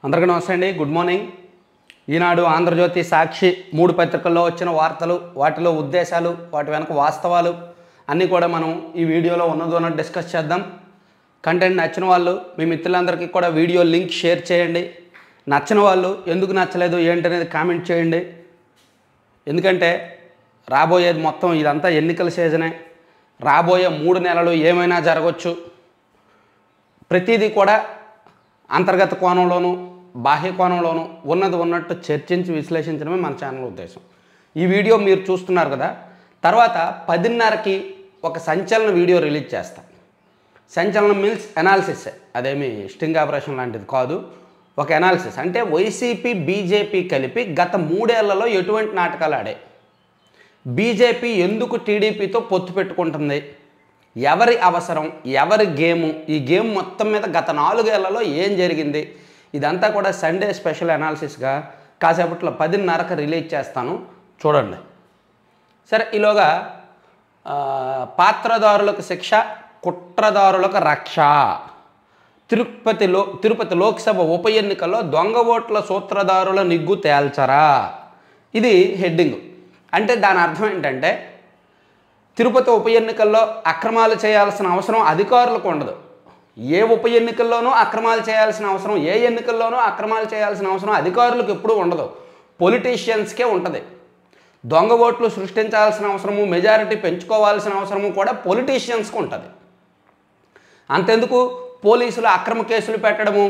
అందరికీ నమస్తే అండి. Good morning. ఈనాడు, ఆంధ్రజ్యోతి, సాక్షి మూడు పత్రికల్లో వచ్చిన వార్తలు, వాటిలో ఉద్దేశాలు, వాటి వెనక వాస్తవాలు అన్నీ కూడా మనం ఈ వీడియోలో ఉన్నది డిస్కస్ చేద్దాం. కంటెంట్ నచ్చిన వాళ్ళు మీ మిత్రులందరికీ కూడా వీడియో లింక్ షేర్ చేయండి. నచ్చిన వాళ్ళు ఎందుకు నచ్చలేదు ఏంటనేది కామెంట్ చేయండి. ఎందుకంటే రాబోయేది మొత్తం ఇదంతా ఎన్నికల సీజనే. రాబోయే 3 నెలలు ఏమైనా జరగవచ్చు. ప్రతిదీ కూడా అంతర్గత కోణంలోనూ బాహ్య కోణంలోనూ ఉన్నట్టు చర్చించి విశ్లేషించడమే మన ఛానల్ ఉద్దేశం. ఈ వీడియో మీరు చూస్తున్నారు కదా, తర్వాత 10:30కి ఒక సంచలన వీడియో రిలీజ్ చేస్తా. సంచలనం మీన్స్ అనాలిసిస్, అదేమి స్టింగ్ ఆపరేషన్ లాంటిది కాదు. ఒక అనాలిసిస్ అంటే వైసీపీ బీజేపీ కలిపి గత 3 ఏళ్లలో ఎటువంటి నాటకాలు ఆడాయి, బీజేపీ ఎందుకు టీడీపీతో పొత్తు పెట్టుకుంటుంది, ఎవరి అవసరం, ఎవరి గేము, ఈ గేమ్ మొత్తం మీద గత 4 ఏళ్లలో ఏం జరిగింది, ఇదంతా కూడా సండే స్పెషల్ అనాలిసిస్గా కాసేపట్లో 10:30కి రిలీజ్ చేస్తాను, చూడండి. సరే, ఈలోగా పాత్రదారులకు శిక్ష, కుట్రదారులకు రక్ష. తిరుపతి లోక్సభ ఉప ఎన్నికల్లో దొంగ ఓట్ల సూత్రధారుల నిగ్గు తేల్చరా, ఇది హెడ్డింగ్. అంటే దాని అర్థం ఏంటంటే తిరుపతి ఉప ఎన్నికల్లో అక్రమాలు చేయాల్సిన అవసరం అధికారులకు ఉండదు. ఏ ఉప ఎన్నికల్లోనూ అక్రమాలు చేయాల్సిన అవసరం, ఏ ఎన్నికల్లోనూ అక్రమాలు చేయాల్సిన అవసరం అధికారులకు ఎప్పుడూ ఉండదు, పొలిటీషియన్స్కే ఉంటుంది. దొంగ ఓట్లు సృష్టించాల్సిన అవసరము, మెజారిటీ పెంచుకోవాల్సిన అవసరము కూడా పొలిటీషియన్స్కి ఉంటుంది. అంతెందుకు పోలీసులు అక్రమ కేసులు పెట్టడము,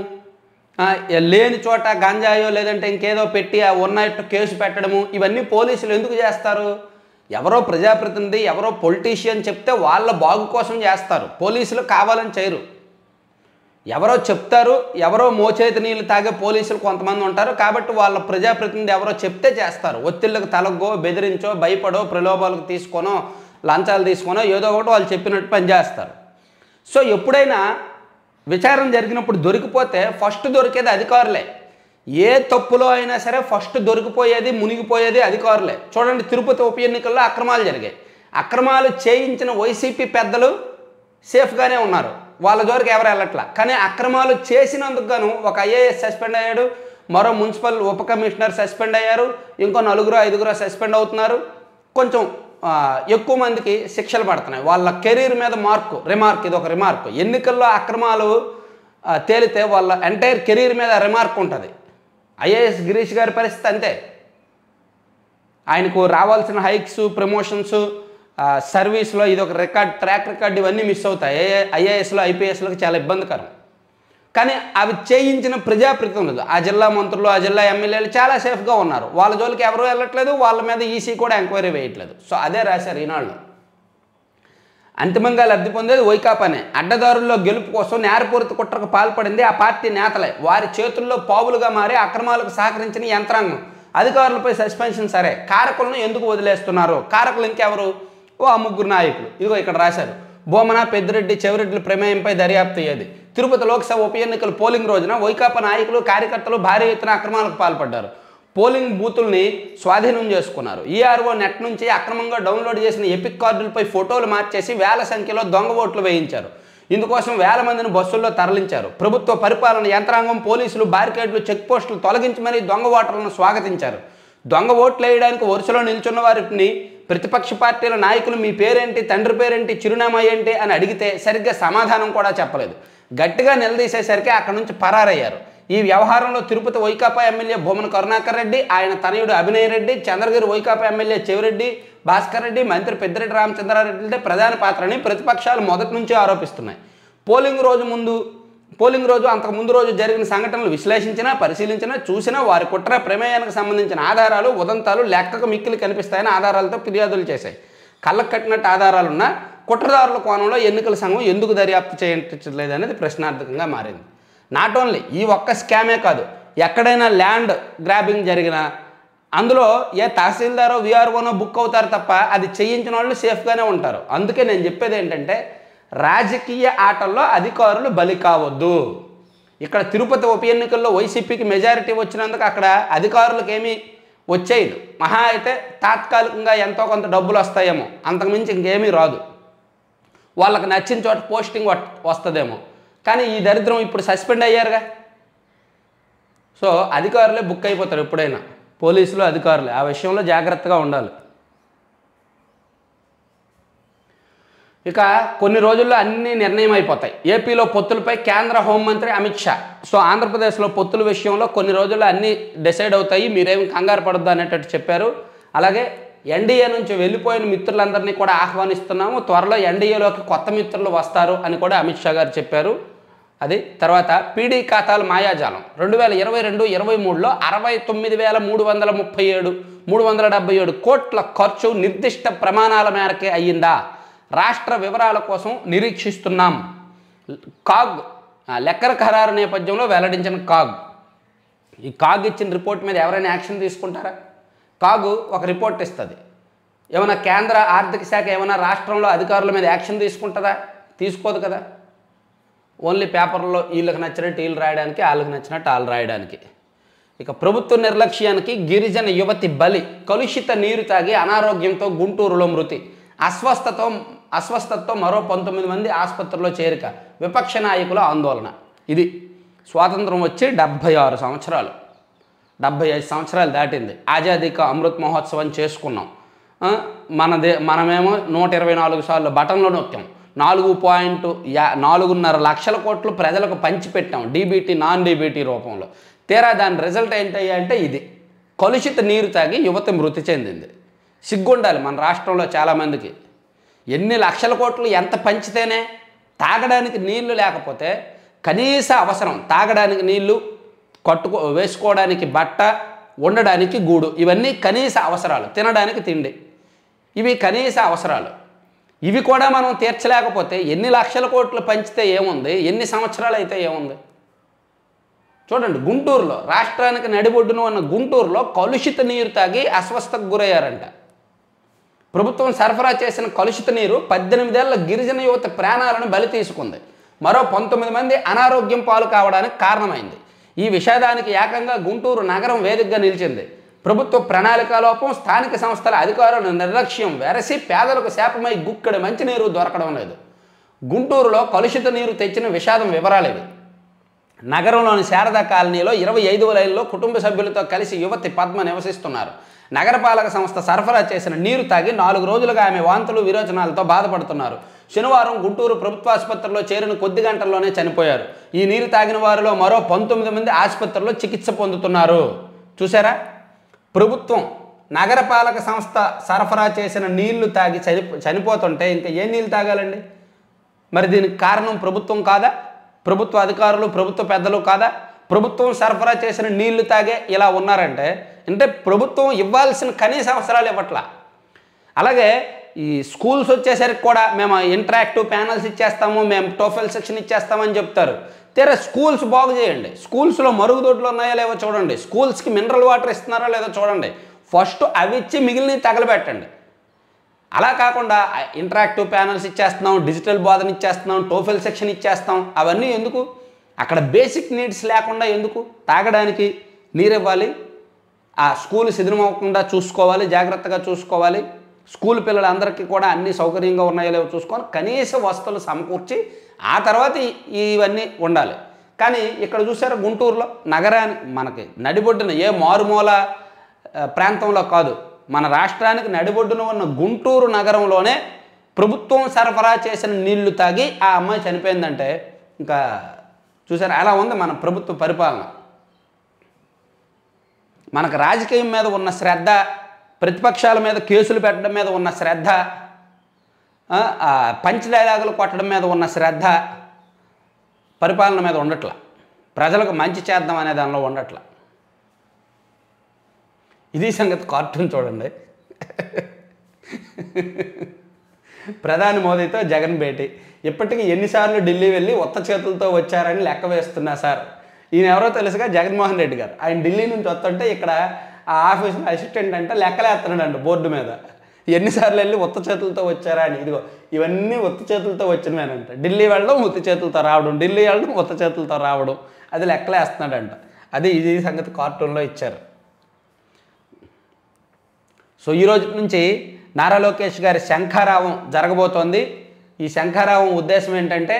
లేని చోట గంజాయో లేదంటే ఇంకేదో పెట్టి ఉన్నట్టు కేసు పెట్టడము, ఇవన్నీ పోలీసులు ఎందుకు చేస్తారు? ఎవరో ప్రజాప్రతినిధి, ఎవరో పొలిటీషియన్ చెప్తే వాళ్ళ బాగు కోసం చేస్తారు. పోలీసులు కావాలని చేయరు. ఎవరో చెప్తారు, ఎవరో మోచేతి నీళ్ళు తాగే పోలీసులు కొంతమంది ఉంటారు, కాబట్టి వాళ్ళ ప్రజాప్రతినిధి ఎవరో చెప్తే చేస్తారు. ఒత్తిళ్ళకు తలగ్గో, బెదిరించో, భయపడో, ప్రలోభాలకు తీసుకోనో, లంచాలు తీసుకోనో ఏదో ఒకటి వాళ్ళు చెప్పినట్టు పనిచేస్తారు. సో ఎప్పుడైనా విచారణ జరిగినప్పుడు దొరికిపోతే ఫస్ట్ దొరికేది అధికారులే. ఏ తప్పులో అయినా సరే ఫస్ట్ దొరికిపోయేది, మునిగిపోయేది అధికారులే. చూడండి, తిరుపతి ఉప ఎన్నికల్లో అక్రమాలు జరిగాయి. అక్రమాలు చేయించిన వైసీపీ పెద్దలు సేఫ్గానే ఉన్నారు, వాళ్ళ జోరికి ఎవరు వెళ్ళట్లా. కానీ అక్రమాలు చేసినందుకు గాను ఒక ఐఏఎస్ సస్పెండ్ అయ్యాడు, మరో మున్సిపల్ ఉప కమిషనర్ సస్పెండ్ అయ్యారు, ఇంకో 4-5 సస్పెండ్ అవుతున్నారు. కొంచెం ఎక్కువ మందికి శిక్షలు పడుతున్నాయి. వాళ్ళ కెరీర్ మీద రిమార్క్, ఇది ఒక రిమార్క్. ఎన్నికల్లో అక్రమాలు తేలితే వాళ్ళ ఎంటైర్ కెరీర్ మీద రిమార్క్ ఉంటుంది. ఐఏఎస్ గిరీష్ గారి పరిస్థితి అంతే. ఆయనకు రావాల్సిన హైక్స్, ప్రమోషన్స్, సర్వీస్లో ఇది ఒక ట్రాక్ రికార్డ్, ఇవన్నీ మిస్ అవుతాయి. ఐఏఎస్లో ఐపీఎస్లోకి చాలా ఇబ్బందికరం. కానీ అవి చేయించిన ప్రజాప్రతినిధులు, ఆ జిల్లా మంత్రులు, ఆ జిల్లా ఎమ్మెల్యేలు చాలా సేఫ్గా ఉన్నారు. వాళ్ళ జోలికి ఎవరు వెళ్ళట్లేదు, వాళ్ళ మీద ఈసీ కూడా ఎంక్వైరీ వేయట్లేదు. సో అదే రాశారు ఈనాళ్ళు. అంతిమంగా లబ్ధి పొందేది వైకాపానే. అడ్డదారుల్లో గెలుపు కోసం నేరపూరిత కుట్రకు పాల్పడింది ఆ పార్టీ నేతలే. వారి చేతుల్లో పావులుగా మారి అక్రమాలకు సహకరించిన యంత్రాంగం. అధికారులపై సస్పెన్షన్ సరే, కారకులను ఎందుకు వదిలేస్తున్నారు? కారకులు ఇంకెవరు? ఆ 3 నాయకులు. ఇదిగో ఇక్కడ రాశారు. బోమన, పెద్దిరెడ్డి, చెవిరెడ్డి ప్రమేయంపై దర్యాప్తు అయ్యేది. తిరుపతి లోక్సభ ఉప ఎన్నికల పోలింగ్ రోజున వైకాపా నాయకులు, కార్యకర్తలు భారీ ఎత్తున అక్రమాలకు పాల్పడ్డారు. పోలింగ్ బూతుల్ని స్వాధీనం చేసుకున్నారు. ఈఆర్ఓ నెట్ నుంచి అక్రమంగా డౌన్లోడ్ చేసిన ఎపిక్ కార్డులపై ఫోటోలు మార్చేసి వేల సంఖ్యలో దొంగ ఓట్లు వేయించారు. ఇందుకోసం వేల మందిని బస్సుల్లో తరలించారు. ప్రభుత్వ పరిపాలన యంత్రాంగం, పోలీసులు బారికేడ్లు, చెక్ పోస్టులు తొలగించి మరీ దొంగ ఓటర్లను స్వాగతించారు. దొంగ ఓట్లు వేయడానికి వరుసలో నిల్చున్న వారిని ప్రతిపక్ష పార్టీల నాయకులు మీ పేరేంటి, తండ్రి పేరేంటి, చిరునామా ఏంటి అని అడిగితే సరిగ్గా సమాధానం కూడా చెప్పలేదు. గట్టిగా నిలదీసేసరికి అక్కడి నుంచి పరారయ్యారు. ఈ వ్యవహారంలో తిరుపతి వైకాపా ఎమ్మెల్యే భూమన కరుణాకర్ రెడ్డి, ఆయన తనయుడు అభినయ్ రెడ్డి, చంద్రగిరి వైకాపా ఎమ్మెల్యే చెవిరెడ్డి భాస్కర్ రెడ్డి, మంత్రి పెద్దిరెడ్డి రామచంద్రారెడ్డిలదే ప్రధాన పాత్రని ప్రతిపక్షాలు మొదటి నుంచి ఆరోపిస్తున్నాయి. పోలింగ్ రోజు అంతకుముందు రోజు జరిగిన సంఘటనలు విశ్లేషించినా, పరిశీలించినా, చూసినా వారి కుట్ర ప్రమేయానికి సంబంధించిన ఆధారాలు, ఉదంతాలు లెక్కకు మిక్కిలి కనిపిస్తాయని ఆధారాలతో ఫిర్యాదులు చేశాయి. కళ్ళకు కట్టినట్టు ఆధారాలున్న కుట్రదారుల కోణంలో ఎన్నికల సంఘం ఎందుకు దర్యాప్తు చేయించలేదు అనేది ప్రశ్నార్థకంగా మారింది. నాట్ ఓన్లీ ఈ ఒక్క స్కామే కాదు, ఎక్కడైనా ల్యాండ్ గ్రాబింగ్ జరిగినా అందులో ఏ తహసీల్దారో విఆర్ఓనో బుక్ అవుతారు తప్ప అది చేయించిన వాళ్ళు సేఫ్గానే ఉంటారు. అందుకే నేను చెప్పేది ఏంటంటే రాజకీయ ఆటల్లో అధికారులు బలి కావద్దు. ఇక్కడ తిరుపతి ఉప ఎన్నికల్లో వైసీపీకి మెజారిటీ వచ్చినందుకు అక్కడ అధికారులకు ఏమీ వచ్చేది, మహా అయితే తాత్కాలికంగా ఎంతో కొంత డబ్బులు వస్తాయేమో, అంతకుమించి ఇంకేమీ రాదు. వాళ్ళకి నచ్చిన చోట పోస్టింగ్ వస్తుందేమో. కానీ ఈ దరిద్రం ఇప్పుడు సస్పెండ్ అయ్యారుగా, సో అధికారులే బుక్ అయిపోతారు ఎప్పుడైనా, పోలీసులు అధికారులే. ఆ విషయంలో జాగ్రత్తగా ఉండాలి. ఇక కొన్ని రోజుల్లో అన్నీ నిర్ణయం అయిపోతాయి. ఏపీలో పొత్తులపై కేంద్ర హోంమంత్రి అమిత్ షా. సో ఆంధ్రప్రదేశ్లో పొత్తుల విషయంలో కొన్ని రోజుల్లో అన్నీ డిసైడ్ అవుతాయి, మీరేమి కంగారు పడద్దు అనేటట్టు చెప్పారు. అలాగే ఎన్డీఏ నుంచి వెళ్ళిపోయిన మిత్రులందరినీ కూడా ఆహ్వానిస్తున్నాము, త్వరలో ఎన్డీఏలోకి కొత్త మిత్రులు వస్తారు అని కూడా అమిత్ షా గారు చెప్పారు. అది తర్వాత పీడీ ఖాతాలు మాయాజాలం. 2022-23లో 69,377 కోట్ల ఖర్చు నిర్దిష్ట ప్రమాణాల మేరకే అయ్యిందా? రాష్ట్ర వివరాల కోసం నిరీక్షిస్తున్నాం. కాగ్ లెక్కల ఖరారు నేపథ్యంలో వెల్లడించిన కాగ్. ఈ కాగ్ ఇచ్చిన రిపోర్ట్ మీద ఎవరైనా యాక్షన్ తీసుకుంటారా? కాగు ఒక రిపోర్ట్ ఇస్తుంది. ఏమైనా కేంద్ర ఆర్థిక శాఖ ఏమైనా రాష్ట్రంలో అధికారుల మీద యాక్షన్ తీసుకుంటుందా? తీసుకోదు కదా. ఓన్లీ పేపర్లో వీళ్ళకి నచ్చినట్టు వీళ్ళు రాయడానికి, వాళ్ళకి నచ్చినట్టు వాళ్ళు రాయడానికి. ఇక ప్రభుత్వ నిర్లక్ష్యానికి గిరిజన యువతి బలి. కలుషిత నీరు తాగి అనారోగ్యంతో గుంటూరులో మృతి. అస్వస్థతతో మరో 19 మంది ఆసుపత్రిలో చేరిక. విపక్ష నాయకుల ఆందోళన. ఇది స్వాతంత్రం వచ్చి 76 సంవత్సరాలు, 75 సంవత్సరాలు దాటింది. ఆజాదీ కా అమృత్ మహోత్సవం చేసుకున్నాం. మనమేమో 124 సార్లు బటన్లో నొక్కాం. 4.4 లక్షల కోట్లు ప్రజలకు పంచిపెట్టాం డీబీటీ నాన్ డీబీటీ రూపంలో. తీరా దాని రిజల్ట్ ఏంటంటే ఇది. కలుషిత నీరు తాగి యువత మృతి చెందింది. సిగ్గుండాలి మన రాష్ట్రంలో చాలామందికి. ఎన్ని లక్షల కోట్లు ఎంత పంచితేనే తాగడానికి నీళ్లు లేకపోతే కనీస అవసరం తాగడానికి నీళ్లు, వేసుకోవడానికి బట్ట, ఉండడానికి గూడు, ఇవన్నీ కనీస అవసరాలు. తినడానికి తిండి, ఇవి కనీస అవసరాలు. ఇవి కూడా మనం తీర్చలేకపోతే ఎన్ని లక్షల కోట్లు పంచితే ఏముంది, ఎన్ని సంవత్సరాలు అయితే ఏముంది? చూడండి, గుంటూరులో రాష్ట్రానికి నడిబొడ్డున ఉన్న గుంటూరులో కలుషిత నీరు తాగి అస్వస్థకు గురయ్యారంట. ప్రభుత్వం సరఫరా చేసిన కలుషిత నీరు 18 ఏళ్ల గిరిజన యువత ప్రాణాలను బలి తీసుకుంది. మరో 19 మంది అనారోగ్యం పాలు కావడానికి కారణమైంది. ఈ విషాదానికి ఏకంగా గుంటూరు నగరం వేదికగా నిలిచింది. ప్రభుత్వ ప్రణాళికాలోపం, స్థానిక సంస్థల అధికారుల నిర్లక్ష్యం వెరసి పేదలకు శాపమై గుక్కడి మంచినీరు దొరకడం లేదు. గుంటూరులో కలుషిత నీరు తెచ్చిన విషాదం వివరాలు ఇవి. నగరంలోని శారదా కాలనీలో 25వ లైన్లో కుటుంబ సభ్యులతో కలిసి యువతి పద్మ నివసిస్తున్నారు. నగరపాలక సంస్థ సరఫరా చేసిన నీరు తాగి 4 రోజులుగా ఆమె వాంతులు, విరోచనాలతో బాధపడుతున్నారు. శనివారం గుంటూరు ప్రభుత్వాసుపత్రిలో చేరిన కొద్ది గంటల్లోనే చనిపోయారు. ఈ నీరు తాగిన వారిలో మరో 19 మంది ఆసుపత్రిలో చికిత్స పొందుతున్నారు. చూసారా, ప్రభుత్వం నగరపాలక సంస్థ సరఫరా చేసిన నీళ్లు తాగి చనిపోతుంటే ఇంకా ఏ నీళ్ళు తాగాలండి? మరి దీనికి కారణం ప్రభుత్వం కాదా? ప్రభుత్వ అధికారులు, ప్రభుత్వ పెద్దలు కాదా? ప్రభుత్వం సరఫరా చేసిన నీళ్లు తాగే ఇలా ఉన్నారంటే ప్రభుత్వం ఇవ్వాల్సిన కనీస అవసరాలు ఇవ్వట్లా. అలాగే ఈ స్కూల్స్ వచ్చేసరికి కూడా మేము ఇంటరాక్టివ్ ప్యానల్స్ ఇచ్చేస్తాము, మేము టోఫెల్ సెక్షన్ ఇచ్చేస్తామని చెప్తారు. తీరా స్కూల్స్ బాగు చేయండి. స్కూల్స్లో మరుగుదొడ్లు ఉన్నాయో లేవో చూడండి. స్కూల్స్కి మినరల్ వాటర్ ఇస్తున్నారో లేదో చూడండి. ఫస్ట్ అవి ఇచ్చి మిగిలినవి తగలబెట్టండి. అలా కాకుండా ఇంటరాక్టివ్ ప్యానల్స్ ఇచ్చేస్తున్నాం, డిజిటల్ బోధన ఇచ్చేస్తున్నాం, టోఫెల్ సెక్షన్ ఇచ్చేస్తాం. అవన్నీ ఎందుకు? అక్కడ బేసిక్ నీడ్స్ లేకుండా ఎందుకు? తాగడానికి నీరు ఇవ్వాలి, ఆ స్కూల్ శిథిలమవ్వకుండా చూసుకోవాలి, జాగ్రత్తగా చూసుకోవాలి. స్కూల్ పిల్లలందరికీ కూడా అన్ని సౌకర్యంగా ఉన్నాయో లేవో చూసుకొని కనీస వసతులు సమకూర్చి ఆ తర్వాత ఇవన్నీ ఉండాలి. కానీ ఇక్కడ చూసారా, గుంటూరులో నగరానికి మనకి నడిబొడ్డున ఏ మారుమూల ప్రాంతంలో కాదు, మన రాష్ట్రానికి నడిబొడ్డున ఉన్న గుంటూరు నగరంలోనే ప్రభుత్వం సరఫరా చేసిన నీళ్లు తాగి ఆ అమ్మాయి చనిపోయిందంటే ఇంకా చూసారా అలా ఉంది మన ప్రభుత్వ పరిపాలన. మనకు రాజకీయం మీద ఉన్న శ్రద్ధ, ప్రతిపక్షాల మీద కేసులు పెట్టడం మీద ఉన్న శ్రద్ధ, పంచ్ డైలాగులు కొట్టడం మీద ఉన్న శ్రద్ధ పరిపాలన మీద ఉండట్ల. ప్రజలకు మంచి చేద్దాం అనే దానిలో ఉండట్ల. ఇది సంగతి. కార్టూన్ చూడండి. ప్రధాని మోదీతో జగన్ భేటీ. ఇప్పటికీ ఎన్నిసార్లు ఢిల్లీ వెళ్ళి ఉత్త చేతులతో వచ్చారని లెక్క వేస్తున్నా సార్. ఈయన ఎవరో తెలుసుగా, జగన్మోహన్ రెడ్డి గారు. ఆయన ఢిల్లీ నుంచి వస్తుంటే ఇక్కడ ఆ ఆఫీసులో అసిస్టెంట్ అంటే లెక్కలేస్తున్నాడంట బోర్డు మీద. ఎన్నిసార్లు వెళ్ళి ఉత్త చేతులతో వచ్చారా అని. ఇదిగో ఇవన్నీ ఉత్త చేతులతో వచ్చినవేనంట. ఢిల్లీ వెళ్ళడం, ఉత్త చేతులతో రావడం, ఢిల్లీ వెళ్ళడం, ఉత్త చేతులతో రావడం, అది లెక్కలేస్తున్నాడంట. అది ఇది సంగతి కార్టూన్లో ఇచ్చారు. సో ఈ రోజు నుంచి నారా లోకేష్ గారి శంఖారావం జరగబోతోంది. ఈ శంఖారావం ఉద్దేశం ఏంటంటే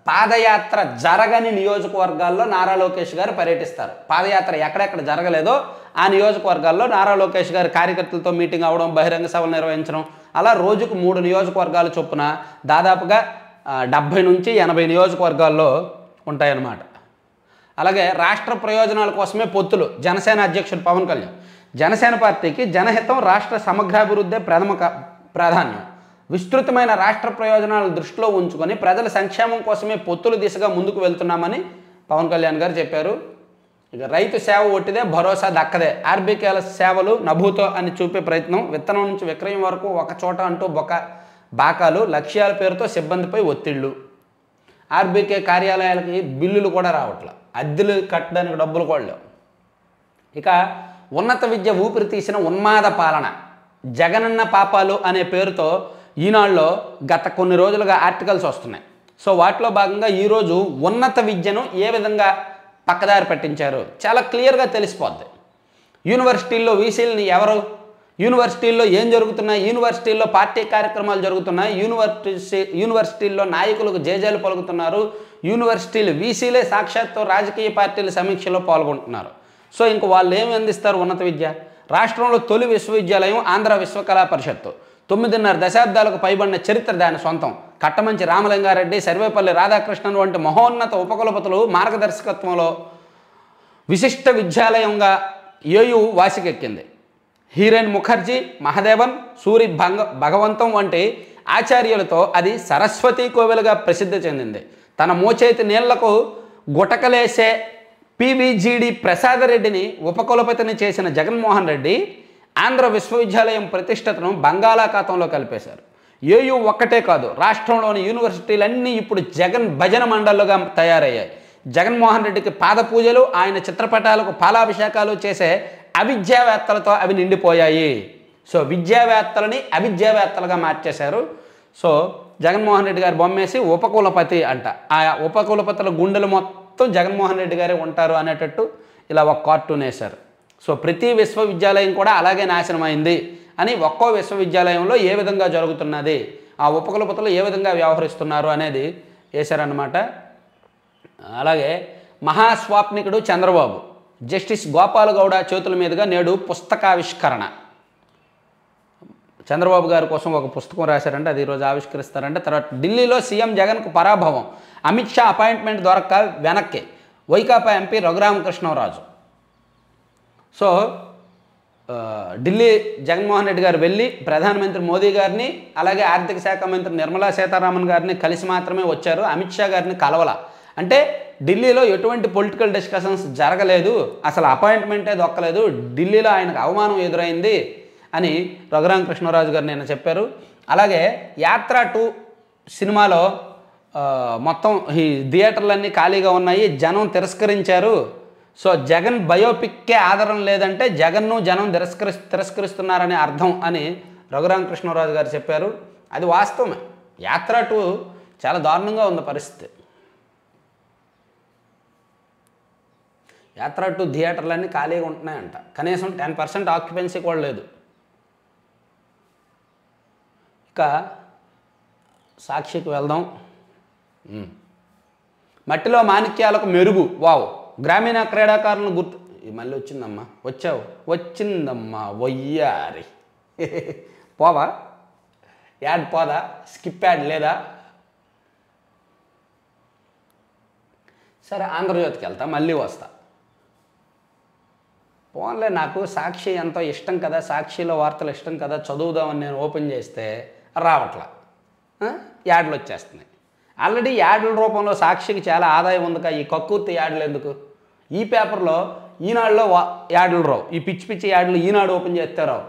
పాదయాత్ర జరగని నియోజకవర్గాల్లో నారా లోకేష్ గారు పర్యటిస్తారు. పాదయాత్ర ఎక్కడెక్కడ జరగలేదో ఆ నియోజకవర్గాల్లో నారా లోకేష్ గారు కార్యకర్తలతో మీటింగ్ అవ్వడం, బహిరంగ సభలు నిర్వహించడం, అలా రోజుకు 3 నియోజకవర్గాల చొప్పున దాదాపుగా 70 నుంచి 80 నియోజకవర్గాల్లో ఉంటాయన్నమాట. అలాగే రాష్ట్ర ప్రయోజనాల కోసమే పొత్తులు. జనసేన అధ్యక్షుడు పవన్ కళ్యాణ్, జనసేన పార్టీకి జనహితం, రాష్ట్ర సమగ్రాభివృద్ధే ప్రాధాన్యం. విస్తృతమైన రాష్ట్ర ప్రయోజనాలను దృష్టిలో ఉంచుకొని ప్రజల సంక్షేమం కోసమే పొత్తుల దిశగా ముందుకు వెళ్తున్నామని పవన్ కళ్యాణ్ గారు చెప్పారు. ఇక రైతు సేవ ఒట్టిదే, భరోసా దక్కదే. ఆర్బీకేల సేవలు నభూతో అని చూపే ప్రయత్నం. విత్తనం నుంచి విక్రయం వరకు ఒక చోట అంటూ బాకాలు, లక్ష్యాల పేరుతో సిబ్బందిపై ఒత్తిళ్లు. ఆర్బీకే కార్యాలయాలకి బిల్లులు కూడా రావట్లా, అద్దెలు కట్టడానికి డబ్బులు కూడా లేవు. ఇక ఉన్నత విద్య ఊపిరి తీసిన ఉన్మాద పాలన, జగనన్న పాపాలు అనే పేరుతో ఈనాడులో గత కొన్ని రోజులుగా ఆర్టికల్స్ వస్తున్నాయి. సో వాటిలో భాగంగా ఈరోజు ఉన్నత విద్యను ఏ విధంగా పక్కదారి పట్టించారు చాలా క్లియర్గా తెలిసిపోద్ది. యూనివర్సిటీల్లో వీసీలని ఎవరు, యూనివర్సిటీల్లో ఏం జరుగుతున్నాయి, యూనివర్సిటీల్లో పార్టీ కార్యక్రమాలు జరుగుతున్నాయి, యూనివర్సిటీల్లో నాయకులకు జేజేలు పలుకుతున్నారు, యూనివర్సిటీలు వీసీలే సాక్షాత్తు రాజకీయ పార్టీల సమీక్షలో పాల్గొంటున్నారు. సో ఇంక వాళ్ళు ఏమి అందిస్తారు ఉన్నత విద్య? రాష్ట్రంలో తొలి విశ్వవిద్యాలయం ఆంధ్ర విశ్వకళా పరిషత్తు. 9.5 దశాబ్దాలకు పైబడిన చరిత్ర దాని సొంతం. కట్టమంచి రామలింగారెడ్డి, సర్వేపల్లి రాధాకృష్ణన్ వంటి మహోన్నత ఉపకులపతులు మార్గదర్శకత్వంలో విశిష్ట విద్యాలయంగా ఏయు వాసికెక్కింది. హీరేన్ ముఖర్జీ, మహదేవన్, సూరి భగవంతం వంటి ఆచార్యులతో అది సరస్వతీ కోవెలుగా ప్రసిద్ధి చెందింది. తన మోచేతి నీళ్లకు గుటకలేసే పివిజిడి ప్రసాదరెడ్డిని ఉపకులపతిని చేసిన జగన్మోహన్ రెడ్డి ఆంధ్ర విశ్వవిద్యాలయం ప్రతిష్టతను బంగాళాఖాతంలో కలిపేశారు. ఏయు ఒక్కటే కాదు, రాష్ట్రంలోని యూనివర్సిటీలన్నీ ఇప్పుడు జగన్ భజన మండళ్లుగా తయారయ్యాయి. జగన్మోహన్ రెడ్డికి పాదపూజలు, ఆయన చిత్రపటాలకు పాలాభిషేకాలు చేసే అవిద్యావేత్తలతో అవి నిండిపోయాయి. సో విద్యావేత్తలని అవిద్యావేత్తలుగా మార్చేశారు. సో జగన్మోహన్ రెడ్డి గారు బొమ్మేసి ఉపకులపతి అంట, ఆ ఉపకులపతుల గుండెలు మొత్తం జగన్మోహన్ రెడ్డి గారే ఉంటారు అనేటట్టు ఇలా ఒక కార్టూన్ వేశారు. సో ప్రతి విశ్వవిద్యాలయం కూడా అలాగే నాశనమైంది అని, ఒక్కో విశ్వవిద్యాలయంలో ఏ విధంగా జరుగుతున్నది, ఆ ఉపకులపతులు ఏ విధంగా వ్యవహరిస్తున్నారు అనేది వేశారన్నమాట. అలాగే మహాస్వాప్నికుడు చంద్రబాబు, జస్టిస్ గోపాల్ గౌడ చేతుల మీదుగా నేడు పుస్తకావిష్కరణ. చంద్రబాబు గారి కోసం ఒక పుస్తకం రాశారంటే అది ఈరోజు ఆవిష్కరిస్తారంటే. తర్వాత ఢిల్లీలో సీఎం జగన్కు పరాభవం, అమిత్ షా అపాయింట్మెంట్ దొరక్క వెనక్కి, వైకాపా ఎంపీ రఘురామకృష్ణరాజు. సో ఢిల్లీ జగన్మోహన్ రెడ్డి గారు వెళ్ళి ప్రధానమంత్రి మోదీ గారిని, అలాగే ఆర్థిక శాఖ మంత్రి నిర్మలా సీతారామన్ గారిని కలిసి మాత్రమే వచ్చారు, అమిత్ షా గారిని కలవల. అంటే ఢిల్లీలో ఎటువంటి పొలిటికల్ డిస్కషన్స్ జరగలేదు, అసలు అపాయింట్మెంటే దొక్కలేదు, ఢిల్లీలో ఆయనకు అవమానం ఎదురైంది అని రఘురామకృష్ణరాజు గారు నిన్న చెప్పారు. అలాగే యాత్ర 2 సినిమాలో మొత్తం ఈ థియేటర్లన్నీ ఖాళీగా ఉన్నాయి, జనం తిరస్కరించారు. సో జగన్ బయోపిక్కే ఆదరణ లేదంటే జగన్ను జనం తిరస్కరిస్తున్నారనే అర్థం అని రఘురామకృష్ణరాజు గారు చెప్పారు. అది వాస్తవమే. యాత్ర 2 చాలా దారుణంగా ఉంది పరిస్థితి. యాత్ర 2 థియేటర్లన్నీ ఖాళీగా ఉంటున్నాయంట, కనీసం 10% ఆక్యుపెన్సీ కూడా లేదు. ఇక సాక్షికి వెళ్దాం. మట్టిలో మాణిక్యాలకు మెరుగు, వావ్, గ్రామీణ క్రీడాకారులను గుర్తు. మళ్ళీ వచ్చిందమ్మా, వచ్చిందమ్మా వయ్యారి. పోవా యాడ్, పోదా స్కిప్ యాడ్ లేదా? సరే ఆంధ్రజ్యోతికి వెళ్తా, మళ్ళీ వస్తా. పోన్లే, నాకు సాక్షి ఎంతో ఇష్టం కదా, సాక్షిలో వార్తలు ఇష్టం కదా, చదువుదామని నేను ఓపెన్ చేస్తే రావట్లా, యాడ్లు వచ్చేస్తున్నాయి. ఆల్రెడీ యాడ్ల రూపంలో సాక్షికి చాలా ఆదాయం ఉందిగా, ఈ కక్కుర్తి యాడ్లు ఎందుకు? ఈ పేపర్లో ఈనాడులో యాడ్లు రావు, ఈ పిచ్చి పిచ్చి యాడ్లు ఈనాడు ఓపెన్ చేస్తే రావు,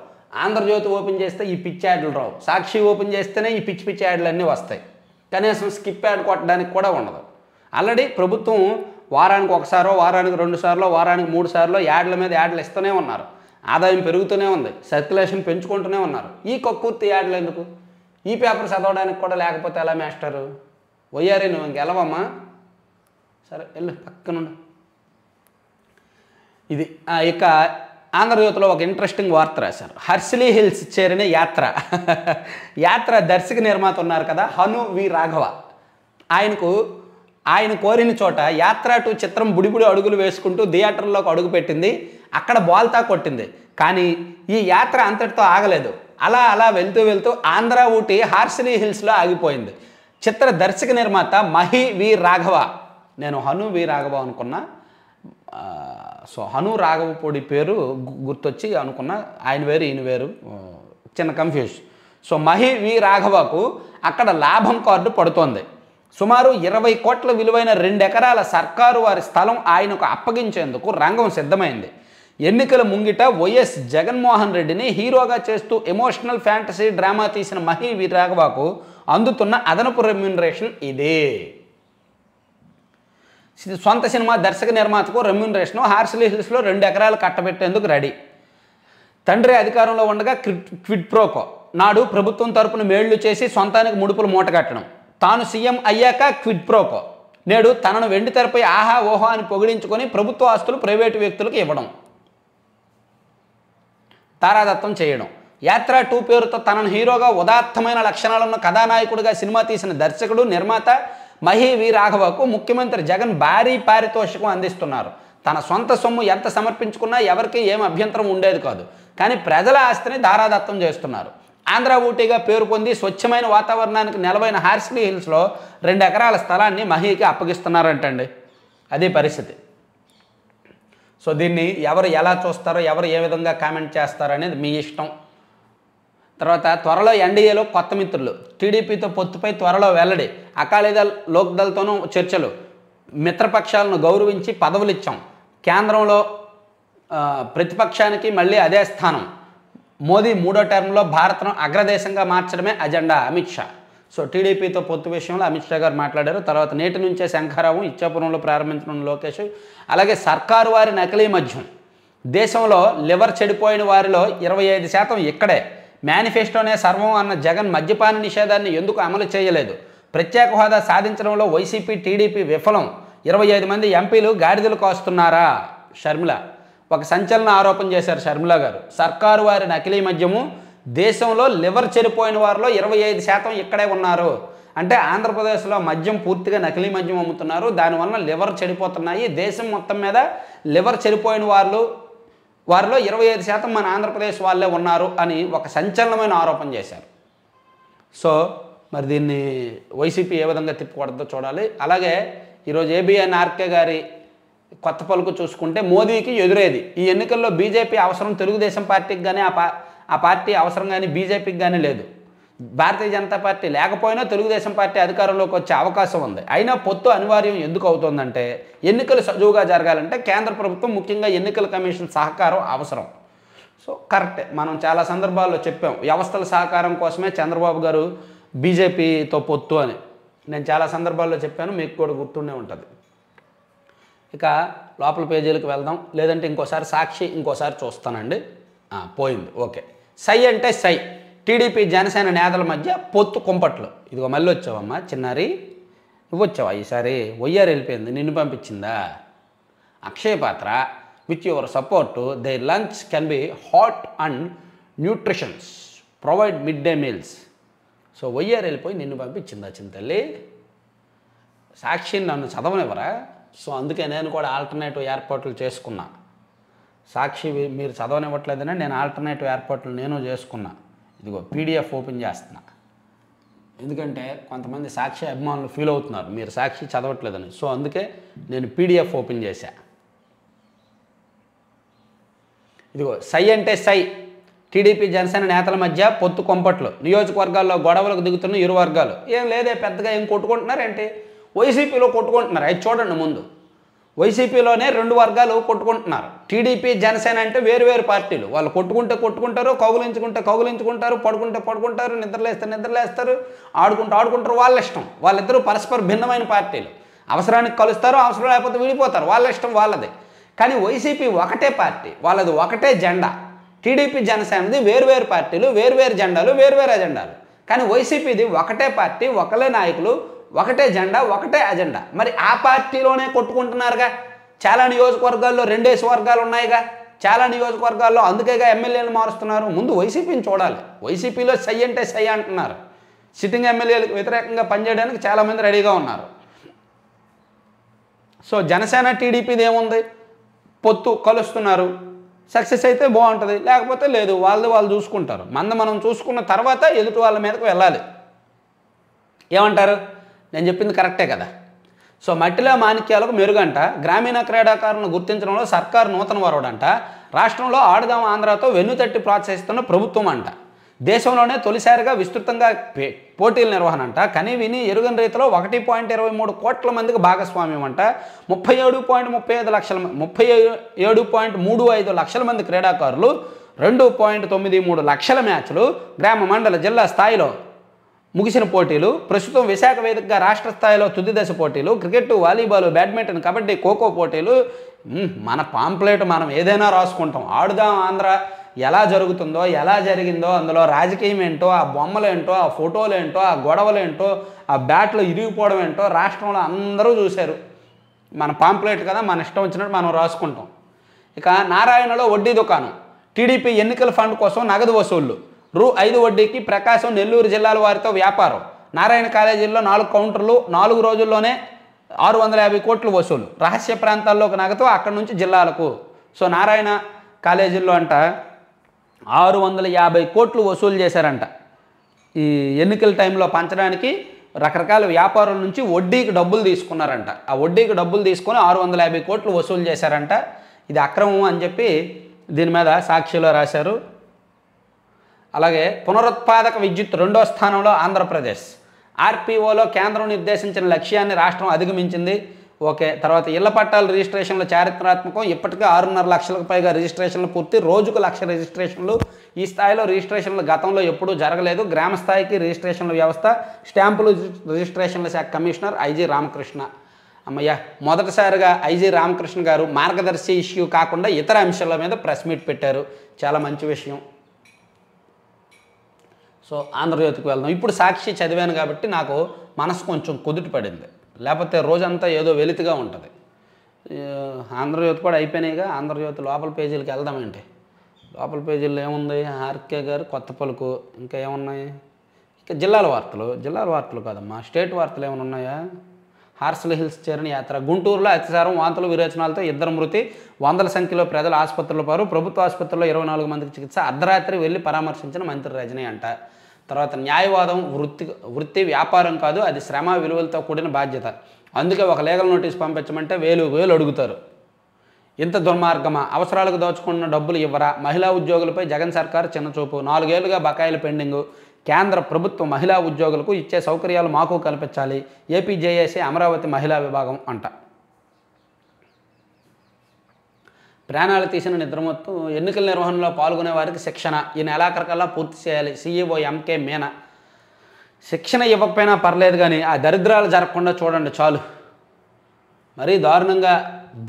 ఆంధ్రజ్యోతి ఓపెన్ చేస్తే ఈ పిచ్చి యాడ్లు రావు, సాక్షి ఓపెన్ చేస్తేనే ఈ పిచ్చి పిచ్చి యాడ్లు అన్నీ వస్తాయి. కనీసం స్కిప్ యాడ్ కొట్టడానికి కూడా ఉండదు. ఆల్రెడీ ప్రభుత్వం వారానికి ఒకసారో, వారానికి 2 సార్లు, వారానికి 3 సార్లు యాడ్ల మీద యాడ్లు ఇస్తూనే ఉన్నారు, ఆదాయం పెరుగుతూనే ఉంది, సర్క్యులేషన్ పెంచుకుంటూనే ఉన్నారు. ఈ కక్కుర్తి యాడ్లు ఎందుకు? ఈ పేపర్ చదవడానికి కూడా లేకపోతే ఎలా మాస్టరు? వయ్యారే నువ్వు ఇంకెలవమ్మా, సరే వెళ్ళు పక్కనుండు. ఇది ఇక ఆంధ్రజ్యోతిలో ఒక ఇంట్రెస్టింగ్ వార్త రాశారు. హర్సిలీ హిల్స్ చేరిన యాత్ర దర్శక నిర్మాత ఉన్నారు కదా, హను వి రాఘవ, ఆయనకు ఆయన కోరిన చోట యాత్ర 2 చిత్రం బుడిబుడి అడుగులు వేసుకుంటూ థియేటర్లోకి అడుగుపెట్టింది, అక్కడ బోల్తా కొట్టింది. కానీ ఈ యాత్ర అంతటితో ఆగలేదు. అలా అలా వెళ్తూ వెళ్తూ ఆంధ్ర ఊటీ హార్సిలీ హిల్స్లో ఆగిపోయింది. చిత్ర దర్శక నిర్మాత మహి వి రాఘవ, నేను హను వి రాఘవ అనుకున్నా, సో హను రాఘవపూడి పేరు గుర్తొచ్చి అనుకున్నా, ఆయన వేరు ఈయన వేరు, చిన్న కన్ఫ్యూజ్. సో మహి వి రాఘవకు అక్కడ లాభం కార్డు పడుతోంది. సుమారు 20 కోట్ల విలువైన 2 ఎకరాల సర్కారు వారి స్థలం ఆయనకు అప్పగించేందుకు రంగం సిద్ధమైంది. ఎన్నికల ముంగిట వైఎస్ జగన్మోహన్ రెడ్డిని హీరోగా చేస్తూ ఎమోషనల్ ఫ్యాంటసీ డ్రామా తీసిన మహి వి రాఘవకు అందుతున్న అదనపు రెమ్యూనరేషన్ ఇదే. సొంత సినిమా దర్శక నిర్మాతకు రెమ్యూనరేషన్ హార్సిలీ హిల్స్లో 2 ఎకరాలు కట్టబెట్టేందుకు రెడీ. తండ్రి అధికారంలో ఉండగా క్విడ్ ప్రోకో, నాడు ప్రభుత్వం తరపున మేళ్లు చేసి సొంతానికి ముడుపులు మూటగట్టడం, తాను సీఎం అయ్యాక క్విడ్ ప్రోకో, నేడు తనను వెండి తెరపై ఆహా ఓహో అని పొగిడించుకొని ప్రభుత్వ ఆస్తులు ప్రైవేటు వ్యక్తులకు ఇవ్వడం, తారాదత్తం చేయడం. యాత్ర 2 పేరుతో తనను హీరోగా ఉదాత్తమైన లక్షణాలున్న కథానాయకుడిగా సినిమా తీసిన దర్శకుడు నిర్మాత మహి వి రాఘవకు ముఖ్యమంత్రి జగన్ భారీ పారితోషికం అందిస్తున్నారు. తన సొంత సొమ్ము ఎంత సమర్పించుకున్నా ఎవరికి ఏం అభ్యంతరం ఉండేది కాదు. కానీ ప్రజల ఆస్తిని ధారాదత్తం చేస్తున్నారు. ఆంధ్ర ఊటీగా పేరు పొంది స్వచ్ఛమైన వాతావరణానికి నెలవైన హార్సిలీ హిల్స్లో 2 ఎకరాల స్థలాన్ని మహీకి అప్పగిస్తున్నారంటండి. అదే పరిస్థితి. సో దీన్ని ఎవరు ఎలా చూస్తారో, ఎవరు ఏ విధంగా కామెంట్ చేస్తారో అనేది మీ ఇష్టం. తర్వాత త్వరలో ఎన్డీఏలో కొత్త మిత్రులు, టీడీపీతో పొత్తుపై త్వరలో వెల్లడి, అకాలీదళ్ లోక్దళ్తోనూ చర్చలు, మిత్రపక్షాలను గౌరవించి పదవులు ఇచ్చాం, కేంద్రంలో ప్రతిపక్షానికి మళ్ళీ అదే స్థానం, మోదీ 3వ టర్మ్లో భారత్ను అగ్రదేశంగా మార్చడమే అజెండా అమిత్ షా. సో టీడీపీతో పొత్తు విషయంలో అమిత్ షా గారు మాట్లాడారు. తర్వాత నేటి నుంచే శంఖారావం ఇచ్చాపురంలో ప్రారంభించడం లోకేష్. అలాగే సర్కారు వారి నకిలీ మద్యం, దేశంలో లివర్ చెడిపోయిన వారిలో 25% ఇక్కడే, మేనిఫెస్టోనే సర్వం అన్న జగన్ మద్యపాన నిషేధాన్ని ఎందుకు అమలు చేయలేదు, ప్రత్యేక హోదా సాధించడంలో వైసీపీ టీడీపీ విఫలం, 25 మంది ఎంపీలు గాడిదలు కాస్తున్నారా, షర్మిల ఒక సంచలన ఆరోపణ చేశారు షర్మిల గారు. సర్కారు వారి నకిలీ మద్యము, దేశంలో లివర్ చెడిపోయిన వారిలో 25% ఇక్కడే ఉన్నారు. అంటే ఆంధ్రప్రదేశ్లో మద్యం పూర్తిగా నకిలీ మద్యం అమ్ముతున్నారు, దానివల్ల లివర్ చెడిపోతున్నాయి, దేశం మొత్తం మీద లివర్ చెడిపోయిన వారిలో 25% మన ఆంధ్రప్రదేశ్ వాళ్ళే ఉన్నారు అని ఒక సంచలనమైన ఆరోపణ చేశారు. సో మరి దీన్ని వైసీపీ ఏ విధంగా తిప్పుకొడదో చూడాలి. అలాగే ఈరోజు ఏబిఎన్ ఆర్కే గారి కొత్త పలుకు చూసుకుంటే మోదీకి ఎదురేది. ఈ ఎన్నికల్లో బీజేపీ అవసరం తెలుగుదేశం పార్టీకి కానీ ఆ పార్టీ అవసరం కానీ బీజేపీకి కానీ లేదు. భారతీయ జనతా పార్టీ లేకపోయినా తెలుగుదేశం పార్టీ అధికారంలోకి వచ్చే అవకాశం ఉంది. అయినా పొత్తు అనివార్యం ఎందుకు అవుతుందంటే ఎన్నికలు సజావుగా జరగాలంటే కేంద్ర ప్రభుత్వం ముఖ్యంగా ఎన్నికల కమిషన్ సహకారం అవసరం. సో కరెక్టే, మనం చాలా సందర్భాల్లో చెప్పాం వ్యవస్థల సహకారం కోసమే చంద్రబాబు గారు బీజేపీతో పొత్తు అని. నేను చాలా సందర్భాల్లో చెప్పాను, మీకు కూడా గుర్తుండే ఉంటుంది. ఇక లోపల పేజీలకు వెళ్దాం, లేదంటే ఇంకోసారి సాక్షి ఇంకోసారి చూస్తానండి. పోయింది, ఓకే. సై అంటే సై, టీడీపీ జనసేన నేతల మధ్య పొత్తు కుంపట్లు. ఇదిగో మళ్ళీ వచ్చావమ్మా చిన్నారి, నువ్వు వచ్చావా ఈసారి? ఒయ్యారు వెళ్ళిపోయింది, నిన్ను పంపించిందా? Akshaya Patra, with your support their lunch can be hot and nutritions, provide mid day meals. So ఒయ్యారు వెళ్ళిపోయి నిన్ను పంపించిందా చింతల్లి? సాక్షిని నన్ను చదవనివ్వరా? సో అందుకే నేను కూడా ఆల్టర్నేటివ్ ఏర్పాట్లు చేసుకున్నా. సాక్షి మీరు చదవనివ్వట్లేదని నేను ఆల్టర్నేటివ్ ఏర్పాట్లు నేను చేసుకున్నా. ఇదిగో పీడిఎఫ్ ఓపెన్ చేస్తున్నా, ఎందుకంటే కొంతమంది సాక్షి అభిమానులు ఫీల్ అవుతున్నారు మీరు సాక్షి చదవట్లేదని. సో అందుకే నేను పీడిఎఫ్ ఓపెన్ చేశా. ఇదిగో సై అంటే సై, టీడీపీ జనసేన నేతల మధ్య పొత్తు కొంపట్లు, నియోజకవర్గాల్లో గొడవలకు దిగుతున్న ఇరు వర్గాలు. ఏం లేదే పెద్దగా ఏం కొట్టుకుంటున్నారేంటి? వైసీపీలో కొట్టుకుంటున్నారు. అది చూడండి, ముందు వైసీపీలోనే 2 వర్గాలు కొట్టుకుంటున్నారు. టీడీపీ జనసేన అంటే వేరు పార్టీలు, వాళ్ళు కొట్టుకుంటారు, కౌగులించుకుంటారు, పడుకుంటారు, నిద్రలేస్తారు, ఆడుకుంటారు, వాళ్ళ ఇష్టం. వాళ్ళిద్దరూ పరస్పర భిన్నమైన పార్టీలు, అవసరానికి కలుస్తారు, అవసరం లేకపోతే విడిపోతారు, వాళ్ళ ఇష్టం వాళ్ళది. కానీ వైసీపీ ఒకటే పార్టీ, వాళ్ళది ఒకటే జెండా. టీడీపీ జనసేనది వేరు పార్టీలు, వేరు జెండాలు, వేరు అజెండాలు. కానీ వైసీపీది ఒకటే పార్టీ, ఒకలే నాయకులు, ఒకటే జెండా, ఒకటే అజెండా. మరి ఆ పార్టీలోనే కొట్టుకుంటున్నారుగా. చాలా నియోజకవర్గాల్లో 2 వర్గాలు ఉన్నాయిగా, చాలా నియోజకవర్గాల్లో. అందుకేగా ఎమ్మెల్యేలు మారుస్తున్నారు. ముందు వైసీపీని చూడాలి. వైసీపీలో సై అంటే సై అంటున్నారు. సిట్టింగ్ ఎమ్మెల్యేలకు వ్యతిరేకంగా పనిచేయడానికి చాలామంది రెడీగా ఉన్నారు. సో జనసేన టీడీపీది ఏముంది, పొత్తు కలుస్తున్నారు, సక్సెస్ అయితే బాగుంటుంది, లేకపోతే లేదు, వాళ్ళు చూసుకుంటారు. మనం చూసుకున్న తర్వాత ఎదుటి వాళ్ళ మీదకు వెళ్ళాలి. ఏమంటారు? నేను చెప్పింది కరెక్టే కదా. సో మట్టిలో మాణిక్యాలకు మెరుగంట, గ్రామీణ క్రీడాకారులను గుర్తించడంలో సర్కారు నూతన వరవడంట, రాష్ట్రంలో ఆడుదాం ఆంధ్రాతో వెన్నుతట్టి ప్రోత్సహిస్తున్న ప్రభుత్వం అంట, దేశంలోనే తొలిసారిగా విస్తృతంగా పోటీల నిర్వహణ అంట, కనీ విని ఎరుగని రీతిలో 1.23 కోట్ల మందికి భాగస్వామ్యం అంట, 37.35 లక్షల మంది క్రీడాకారులు, 2.93 లక్షల మ్యాచ్లు, గ్రామ మండల జిల్లా స్థాయిలో ముగిసిన పోటీలు, ప్రస్తుతం విశాఖ వేదికగా రాష్ట్ర స్థాయిలో తుది దశ పోటీలు, cricket, volleyball, badminton, kabaddi, kho kho పోటీలు. మన పాంప్లెట్ మనం ఏదైనా రాసుకుంటాం. ఆడుదాం ఆంధ్ర ఎలా జరుగుతుందో, ఎలా జరిగిందో, అందులో రాజకీయం ఏంటో, ఆ బొమ్మలు ఏంటో, ఆ ఫోటోలు ఏంటో, ఆ గొడవలు ఏంటో, ఆ బ్యాట్లు ఇరిగిపోవడం ఏంటో రాష్ట్రంలో అందరూ చూశారు. మన పాంప్లెట్ కదా, మన ఇష్టం వచ్చినట్టు మనం రాసుకుంటాం. ఇక నారాయణలో వడ్డీ దుకాణం, టీడీపీ ఎన్నికల ఫండ్ కోసం నగదు వసూళ్లు, రూ. 5 వడ్డీకి ప్రకాశం, నెల్లూరు జిల్లాల వారితో వ్యాపారం, నారాయణ కాలేజీల్లో 4 కౌంటర్లు, 4 రోజుల్లోనే 650 కోట్లు వసూలు, రహస్య ప్రాంతాల్లోకి నగదు, అక్కడి నుంచి జిల్లాలకు. సో నారాయణ కాలేజీల్లో అంట 650 కోట్లు వసూలు చేశారంట. ఈ ఎన్నికల టైంలో పంచడానికి రకరకాల వ్యాపారుల నుంచి వడ్డీకి డబ్బులు తీసుకున్నారంట. ఆ వడ్డీకి డబ్బులు తీసుకొని 650 కోట్లు వసూలు చేశారంట. ఇది అక్రమం అని చెప్పి దీని మీద సాక్షిలో రాశారు. అలాగే పునరుత్పాదక విద్యుత్ 2వ స్థానంలో ఆంధ్రప్రదేశ్, ఆర్పీఓలో కేంద్రం నిర్దేశించిన లక్ష్యాన్ని రాష్ట్రం అధిగమించింది. ఓకే. తర్వాత ఇళ్ల పట్టాల రిజిస్ట్రేషన్ల చారిత్రాత్మకం, ఇప్పటికే 6.5 లక్షలకు పైగా రిజిస్ట్రేషన్లు పూర్తి, రోజుకు 1,00,000 రిజిస్ట్రేషన్లు. ఈ స్థాయిలో రిజిస్ట్రేషన్లు గతంలో ఎప్పుడూ జరగలేదు. గ్రామ స్థాయికి రిజిస్ట్రేషన్ల వ్యవస్థ, స్టాంపులు రిజిస్ట్రేషన్ల శాఖ కమిషనర్ ఐజీ రామకృష్ణ. అమ్మయ్య, మొదటిసారిగా ఐజీ రామకృష్ణ గారు మార్గదర్శి ఇష్యూ కాకుండా ఇతర అంశాల మీద ప్రెస్ మీట్ పెట్టారు. చాలా మంచి విషయం. సో ఆంధ్రజ్యోతికి వెళ్దాం. ఇప్పుడు సాక్షి చదివాను కాబట్టి నాకు మనసు కొంచెం కుదుట పడింది, లేకపోతే రోజంతా ఏదో వెలితిగా ఉంటుంది. ఆంధ్రజ్యోతి కూడా అయిపోయినాయిగా. ఆంధ్రజ్యోతి లోపల పేజీలకు వెళ్దామంటే లోపల పేజీల్లో ఏముంది? ఆర్కే గారు కొత్త పలుకు, ఇంకా ఏమున్నాయి? ఇక జిల్లాల వార్తలు కాదమ్మా, స్టేట్ వార్తలు ఏమైనా ఉన్నాయా? హార్స్లీ హిల్స్ చేరిన యాత్ర, గుంటూరులో అత్యాచారం, వాంతులు, విరేచనాలతో 2 మృతి, వందల సంఖ్యలో ప్రజలు ఆసుపత్రుల పారు, ప్రభుత్వ ఆసుపత్రుల్లో 24 మందికి చికిత్స, అర్ధరాత్రి వెళ్ళి పరామర్శించిన మంత్రి రజనీ అంట. తర్వాత న్యాయవాదం వృత్తి వ్యాపారం కాదు, అది శ్రమ విలువలతో కూడిన బాధ్యత, అందుకే ఒక లీగల్ నోటీస్ పంపించమంటే 1000 అడుగుతారు. ఇంత దుర్మార్గమా? అవసరాలకు దోచుకున్న డబ్బులు ఇవ్వరా? మహిళా ఉద్యోగులపై జగన్ సర్కార్ చిన్నచూపు, 4 ఏళ్లుగా బకాయిలు పెండింగు, కేంద్ర ప్రభుత్వం మహిళా ఉద్యోగులకు ఇచ్చే సౌకర్యాలు మాకు కల్పించాలి, ఏపీజేఏసీ అమరావతి మహిళా విభాగం అంట. ప్రాణాలు తీసిన నిద్రమత్తు, ఎన్నికల నిర్వహణలో పాల్గొనే వారికి శిక్షణ ఈ నెలాఖరుకల్లా పూర్తి చేయాలి, సీఈఓ ఎంకే మీనా. శిక్షణ ఇవ్వకపోయినా పర్లేదు కానీ ఆ దరిద్రాలు జరగకుండా చూడండి చాలు. మరీ దారుణంగా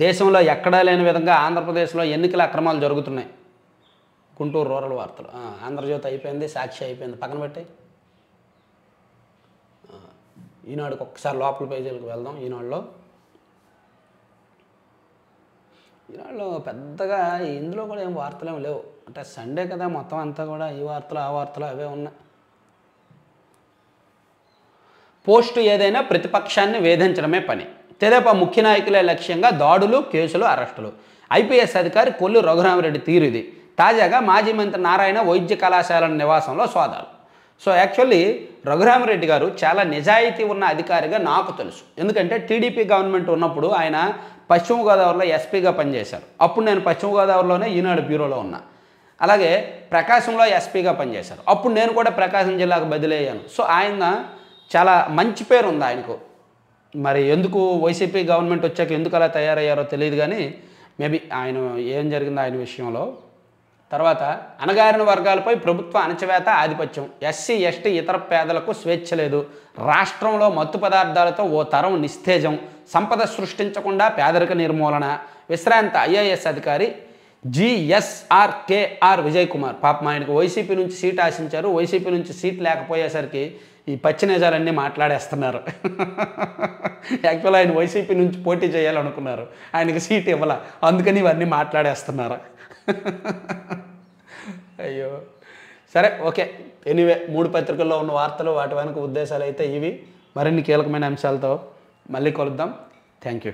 దేశంలో ఎక్కడా లేని విధంగా ఆంధ్రప్రదేశ్లో ఎన్నికల అక్రమాలు జరుగుతున్నాయి. గుంటూరు రూరల్ వార్తలు. ఆంధ్రజ్యోతి అయిపోయింది, సాక్షి అయిపోయింది, పక్కన పెట్టి ఈనాడుకి ఒక్కసారి లోపల పేజీలకు వెళ్దాం. ఈనాడులో పెద్దగా ఇందులో కూడా ఏం వార్తలు ఏమి లేవు. అంటే సండే కదా, మొత్తం అంతా కూడా ఈ వార్తలు ఆ వార్తలు అవే ఉన్నాయి. పోస్టు ఏదైనా ప్రతిపక్షాన్ని వేధించడమే పని, తెదేపా ముఖ్య నాయకులే లక్ష్యంగా దాడులు, కేసులు, అరెస్టులు, ఐపీఎస్ అధికారి కొల్లు రఘురామరెడ్డి తీరు ఇది. తాజాగా మాజీ మంత్రి నారాయణ వైద్య కళాశాల నివాసంలో సోదాలు. సో యాక్చువల్లీ రఘురామరెడ్డి గారు చాలా నిజాయితీ ఉన్న అధికారిగా నాకు తెలుసు. ఎందుకంటే టీడీపీ గవర్నమెంట్ ఉన్నప్పుడు ఆయన పశ్చిమ గోదావరిలో ఎస్పీగా పనిచేశారు. అప్పుడు నేను పశ్చిమ గోదావరిలోనే ఈనాడు బ్యూరోలో ఉన్నా. అలాగే ప్రకాశంలో ఎస్పీగా పనిచేశారు. అప్పుడు నేను కూడా ప్రకాశం జిల్లాకు బదిలీ అయ్యాను. సో ఆయన చాలా మంచి పేరు ఉంది ఆయనకు. మరి ఎందుకు వైసీపీ గవర్నమెంట్ వచ్చాక ఎందుకు అలా తయారయ్యారో తెలియదు కానీ మేబీ ఆయన ఏం జరిగిందో ఆయన విషయంలో. తర్వాత అణగారిన వర్గాలపై ప్రభుత్వ అణచివేత, ఆధిపత్యం, ఎస్సీ ఎస్టీ ఇతర పేదలకు స్వేచ్ఛ లేదు, రాష్ట్రంలో మత్తు పదార్థాలతో ఓ తరం నిస్తేజం, సంపద సృష్టించకుండా పేదరిక నిర్మూలన. విశ్రాంత ఐఏఎస్ అధికారి జిఎస్ఆర్కేఆర్ విజయ్ కుమార్. పాపం ఆయనకు వైసీపీ నుంచి సీట్ ఆశించారు. వైసీపీ నుంచి సీట్ లేకపోయేసరికి ఈ పచ్చి నిజాలన్నీ మాట్లాడేస్తున్నారు. యాక్చువల్ ఆయన వైసీపీ నుంచి పోటీ చేయాలనుకున్నారు, ఆయనకి సీట్ ఇవ్వాల, అందుకని ఇవన్నీ మాట్లాడేస్తున్నారు. అయ్యో సరే, ఓకే. ఎనీవే 3 పత్రికల్లో ఉన్న వార్తలు, వాటి వెనుక ఉద్దేశాలు అయితే ఇవి. మరిన్ని కీలకమైన అంశాలతో మళ్ళీ కలుద్దాం. Thank you.